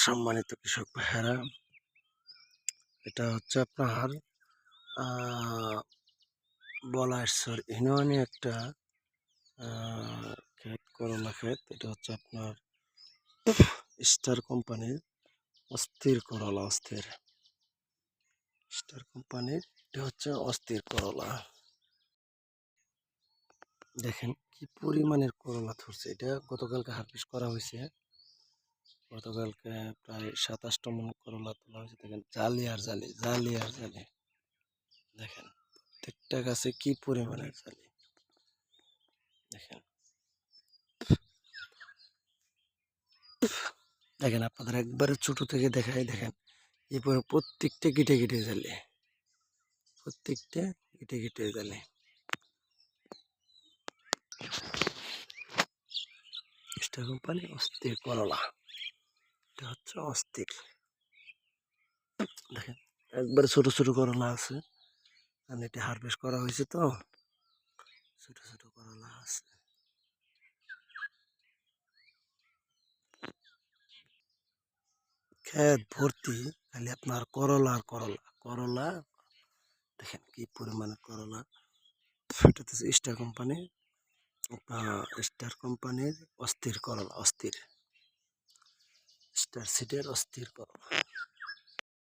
সম্মানিত কৃষক ভাইয়েরা, এটা হচ্ছে আপনার বলাইছর ইউনিয়নে একটা ক্ষেত, করলা ক্ষেত। এটা হচ্ছে আপনার স্টার কোম্পানির অস্থির করলা, স্টার কোম্পানির এটা হচ্ছে অস্থির করলা। দেখেন কি পরিমাণের করলা ধরছে। এটা গতকালকে হারভেস্ট করা হয়েছে। গতকালকে প্রায় 27টা মন করলা তোলা হয়েছে। দেখেন জালি আর জালি, জালি আর জালি। দেখেন প্রত্যেকটা গাছে কি পরিমাণের জালি। দেখেন দেখেন আপনাদের একবারে ছোট থেকে দেখাই। দেখেন এরপরে প্রত্যেকটা গিটে গিটে জালি, প্রত্যেকটা গিটে গিটে জালি। স্টার কোম্পানি অস্থির করলা, এটা হচ্ছে অস্থির। দেখেন একবারে ছোট ছোট করলা আছে, কারণ এটা হারভেস্ট করা হয়েছে তো ছোট ছোট করলা আছে। ক্ষেত ভর্তি খালি আপনার করলা আর করলা, করলা। দেখেন কি পরিমাণে করলা। এটা হচ্ছে স্টার কোম্পানি, স্টার কোম্পানির অস্থির করলা, অস্থির স্টার সিডের অস্থির করলা।